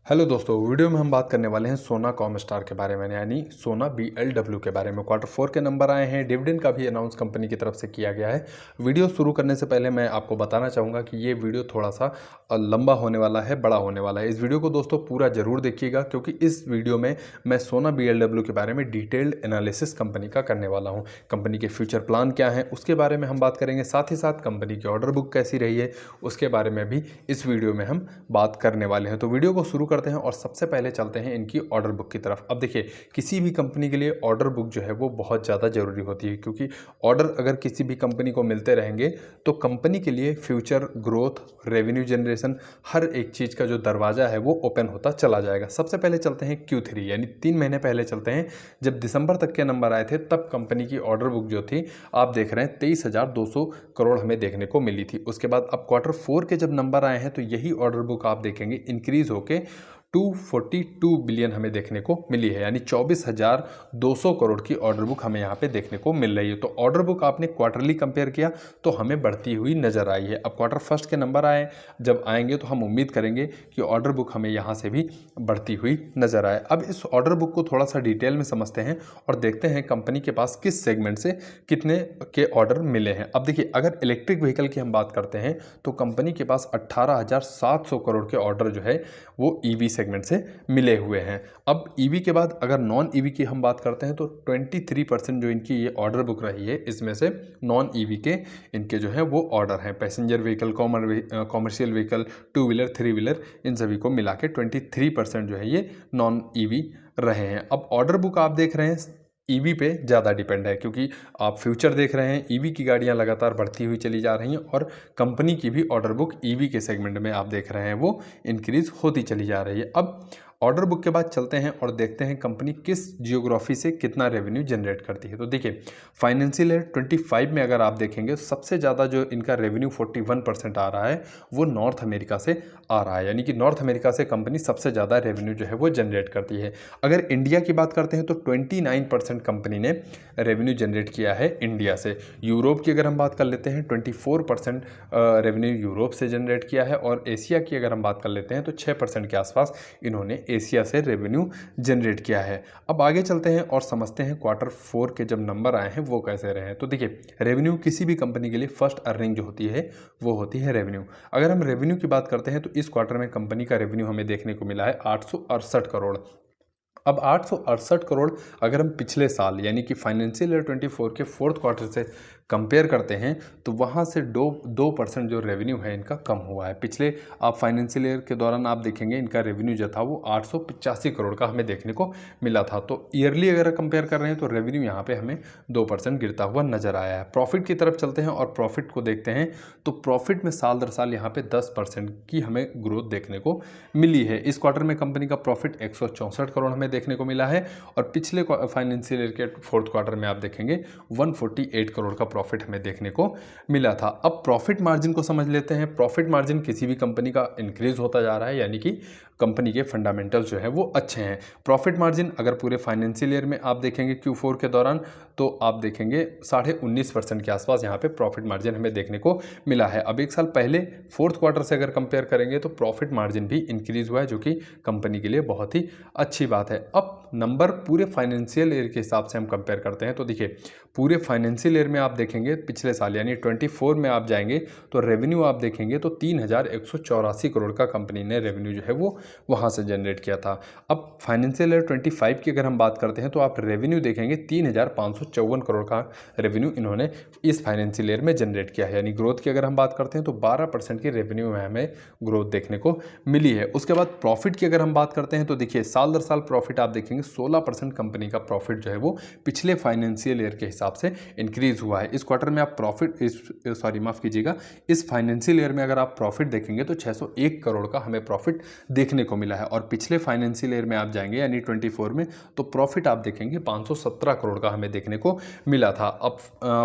Hello दोस्तों, video में हम बात करने वाले हैं सोना कॉमस्टार के बारे में, यानी सोना BLW के बारे में। क्वार्टर 4 के नंबर आए हैं, डिविडेंड का भी अनाउंस कंपनी की तरफ से किया गया है। वीडियो शुरू करने से पहले मैं आपको बताना चाहूँगा कि ये वीडियो थोड़ा सा लंबा होने वाला है, बड़ा होने वाला है। इस वीडियो को दोस्तों पूरा जरूर देखिएगा, क्योंकि इस वीडियो में मैं सोना BLW के बारे में डिटेल्ड एनालिसिस कंपनी का करने वाला हूँ। कंपनी के फ्यूचर प्लान क्या हैं उसके बारे में हम बात करेंगे, साथ ही साथ कंपनी की ऑर्डर बुक कैसी रही है उसके बारे में भी इस वीडियो में हम बात करने वाले हैं। तो वीडियो को शुरू करते हैं और सबसे पहले चलते हैं इनकी ऑर्डर बुक की तरफ। अब देखिए, किसी भी कंपनी के लिए ऑर्डर बुक जो है वो बहुत ज़्यादा ज़रूरी होती है, क्योंकि ऑर्डर अगर किसी भी कंपनी को मिलते रहेंगे तो कंपनी के लिए फ्यूचर ग्रोथ, रेवेन्यू जनरेशन, हर एक चीज़ का जो दरवाज़ा है वो ओपन होता चला जाएगा। सबसे पहले चलते हैं Q3, यानी 3 महीने पहले चलते हैं। जब दिसंबर तक के नंबर आए थे तब कंपनी की ऑर्डर बुक जो थी, आप देख रहे हैं 23,200 करोड़ हमें देखने को मिली थी। उसके बाद अब क्वार्टर 4 के जब नंबर आए हैं तो यही ऑर्डर बुक आप देखेंगे इंक्रीज होके 242 बिलियन हमें देखने को मिली है, यानी 24,200 करोड़ की ऑर्डर बुक हमें यहाँ पे देखने को मिल रही है। तो ऑर्डर बुक आपने क्वार्टरली कंपेयर किया तो हमें बढ़ती हुई नजर आई है। अब क्वार्टर 1 के नंबर आए, जब आएंगे तो हम उम्मीद करेंगे कि ऑर्डर बुक हमें यहाँ से भी बढ़ती हुई नजर आए। अब इस ऑर्डर बुक को थोड़ा सा डिटेल में समझते हैं और देखते हैं कंपनी के पास किस सेगमेंट से कितने के ऑर्डर मिले हैं। अब देखिए, अगर इलेक्ट्रिक व्हीकल की हम बात करते हैं तो कंपनी के पास 18,700 करोड़ के ऑर्डर जो है वो ईवी सेगमेंट से मिले हुए हैं। अब ईवी के बाद अगर नॉन ईवी की हम बात करते हैं तो 23% जो इनकी ये ऑर्डर बुक रही है, इसमें से नॉन ईवी के इनके जो है वो ऑर्डर हैं। Passenger vehicle, commercial vehicle, 2 wheeler, 3 wheeler, इन सभी को मिला के 23% जो है ये नॉन ईवी रहे हैं। अब ऑर्डर बुक आप देख रहे हैं ईवी पे ज़्यादा डिपेंड है, क्योंकि आप फ्यूचर देख रहे हैं, ईवी की गाड़ियां लगातार बढ़ती हुई चली जा रही हैं और कंपनी की भी ऑर्डर बुक ईवी के सेगमेंट में आप देख रहे हैं वो इंक्रीज होती चली जा रही है। अब ऑर्डर बुक के बाद चलते हैं और देखते हैं कंपनी किस जियोग्राफी से कितना रेवेन्यू जनरेट करती है। तो देखिए, फाइनेंशियल ईयर 25 में अगर आप देखेंगे सबसे ज़्यादा जो इनका रेवेन्यू 41% आ रहा है वो नॉर्थ अमेरिका से आ रहा है, यानी कि नॉर्थ अमेरिका से कंपनी सबसे ज़्यादा रेवेन्यू जो है वो जनरेट करती है। अगर इंडिया की बात करते हैं तो 29% कंपनी ने रेवेन्यू जनरेट किया है इंडिया से। यूरोप की अगर हम बात कर लेते हैं 24% रेवेन्यू यूरोप से जनरेट किया है, और एशिया की अगर हम बात कर लेते हैं तो 6% के आसपास इन्होंने एशिया से रेवेन्यू जनरेट किया है। अब आगे चलते हैं और समझते हैं क्वार्टर 4 के जब नंबर आए हैं वो कैसे रहे हैं। तो देखिए, रेवेन्यू किसी भी कंपनी के लिए फर्स्ट अर्निंग जो होती है वो होती है रेवेन्यू। अगर हम रेवेन्यू की बात करते हैं तो इस क्वार्टर में कंपनी का रेवेन्यू हमें देखने को मिला है 868 करोड़। अब 868 करोड़ अगर हम पिछले साल यानी कि फाइनेंशियल ईयर 24 के 4th क्वार्टर से कंपेयर करते हैं तो वहाँ से 2% जो रेवेन्यू है इनका कम हुआ है। पिछले आप फाइनेंशियल ईयर के दौरान आप देखेंगे इनका रेवेन्यू जो था वो 885 करोड़ का हमें देखने को मिला था। तो ईयरली अगर कंपेयर कर रहे हैं तो रेवेन्यू यहाँ पे हमें 2% गिरता हुआ नजर आया है। प्रॉफिट की तरफ चलते हैं और प्रॉफिट को देखते हैं तो प्रॉफिट में साल दर साल यहाँ पे 10% की हमें ग्रोथ देखने को मिली है। इस क्वार्टर में कंपनी का प्रॉफिट 164 करोड़ हमें देखने को मिला है, और पिछले फाइनेंशियल ईयर के 4th क्वार्टर में आप देखेंगे 148 करोड़ का प्रॉफिट हमें देखने को मिला था। अब प्रॉफिट मार्जिन को समझ लेते हैं। प्रॉफिट मार्जिन किसी भी कंपनी का इंक्रीज होता जा रहा है, यानी कि कंपनी के फंडामेंटल्स जो है वो अच्छे हैं। प्रॉफिट मार्जिन अगर पूरे फाइनेंशियल ईयर में आप देखेंगे Q4 के दौरान तो आप देखेंगे 19.5% के आसपास यहाँ पे प्रॉफिट मार्जिन हमें देखने को मिला है। अब एक साल पहले 4th क्वार्टर से अगर कंपेयर करेंगे तो प्रॉफिट मार्जिन भी इंक्रीज हुआ है, जो कि कंपनी के लिए बहुत ही अच्छी बात है। अब नंबर पूरे फाइनेंशियल ईयर के हिसाब से हम कंपेयर करते हैं तो देखिए, पूरे फाइनेंशियल ईयर में आप देखेंगे पिछले साल यानी 24 में आप जाएंगे तो रेवेन्यू आप देखेंगे तो 3,184 करोड़ का कंपनी ने रेवेन्यू जो है वो वहाँ से जनरेट किया था। अब फाइनेंशियल ईयर 25 की अगर हम बात करते हैं तो आप रेवेन्यू देखेंगे 3,554 करोड़ का रेवेन्यू इन्होंने इस फाइनेंशियल ईयर में जनरेट किया है। यानी ग्रोथ की अगर हम बात करते हैं तो 12% की रेवेन्यू में हमें ग्रोथ देखने को मिली है। उसके बाद प्रॉफिट की अगर हम बात करते हैं तो देखिए, साल दर साल प्रॉफिट आप देखेंगे 16% कंपनी का प्रॉफिट जो है वो पिछले फाइनेंशियल ईयर के हिसाब से इंक्रीज हुआ है। इस क्वार्टर में आप इस फाइनेंशियल ईयर में अगर आप प्रॉफिट देखेंगे तो 601 करोड़ का हमें प्रॉफिट देखने को मिला है, और पिछले फाइनेंशियल ईयर में आप जाएंगे यानी 24 में तो प्रॉफिट आप देखेंगे 517 करोड़ का हमें देखने को मिला था। अब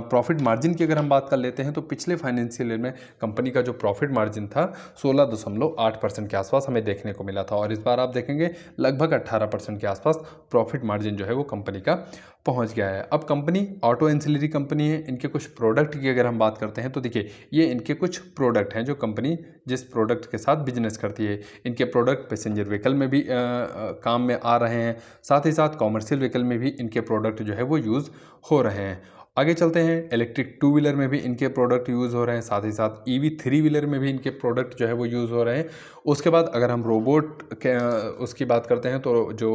प्रॉफिट मार्जिन की अगर हम बात कर लेते हैं तो पिछले फाइनेंशियल ईयर में कंपनी का जो प्रॉफिट मार्जिन था 16.8% के आसपास हमें देखने को मिला था, और इस बार आप देखेंगे लगभग 18% के आसपास प्रॉफिट मार्जिन जो है वो कंपनी का पहुंच गया है। अब कंपनी ऑटो एंसिलरी कंपनी है। इनके कुछ प्रोडक्ट की अगर हम बात करते हैं तो देखिए ये इनके कुछ प्रोडक्ट हैं जो कंपनी जिस प्रोडक्ट के साथ बिजनेस करती है। इनके प्रोडक्ट पैसेंजर व्हीकल में भी काम में आ रहे हैं, साथ ही साथ कॉमर्शियल व्हीकल में भी इनके प्रोडक्ट जो है वो यूज़ हो रहे हैं। आगे चलते हैं, इलेक्ट्रिक टू व्हीलर में भी इनके प्रोडक्ट यूज़ हो रहे हैं, साथ ही साथ ईवी थ्री व्हीलर में भी इनके प्रोडक्ट जो है वो यूज़ हो रहे हैं। उसके बाद अगर हम रोबोट के उसकी बात करते हैं तो जो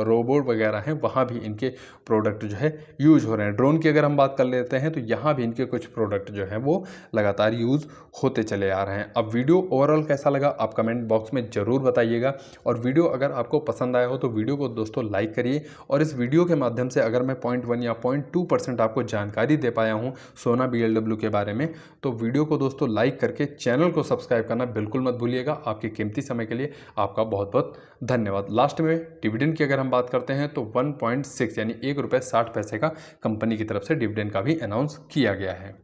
रोबोट वगैरह हैं वहाँ भी इनके प्रोडक्ट जो है यूज़ हो रहे हैं। ड्रोन की अगर हम बात कर लेते हैं तो यहाँ भी इनके कुछ प्रोडक्ट जो हैं वो लगातार यूज़ होते चले आ रहे हैं। अब वीडियो ओवरऑल कैसा लगा आप कमेंट बॉक्स में ज़रूर बताइएगा, और वीडियो अगर आपको पसंद आया हो तो वीडियो को दोस्तों लाइक करिए। और इस वीडियो के माध्यम से अगर मैं 0.1 या 0.2% आपको जानकारी दे पाया हूँ सोना BLW के बारे में, तो वीडियो को दोस्तों लाइक करके चैनल को सब्सक्राइब करना बिल्कुल मत भूलिएगा। आपके कीमती समय के लिए आपका बहुत बहुत धन्यवाद। लास्ट में डिविडेंड की अगर हम बात करते हैं तो 1.6 यानी ₹1.60 का कंपनी की तरफ से डिविडेंड का भी अनाउंस किया गया है।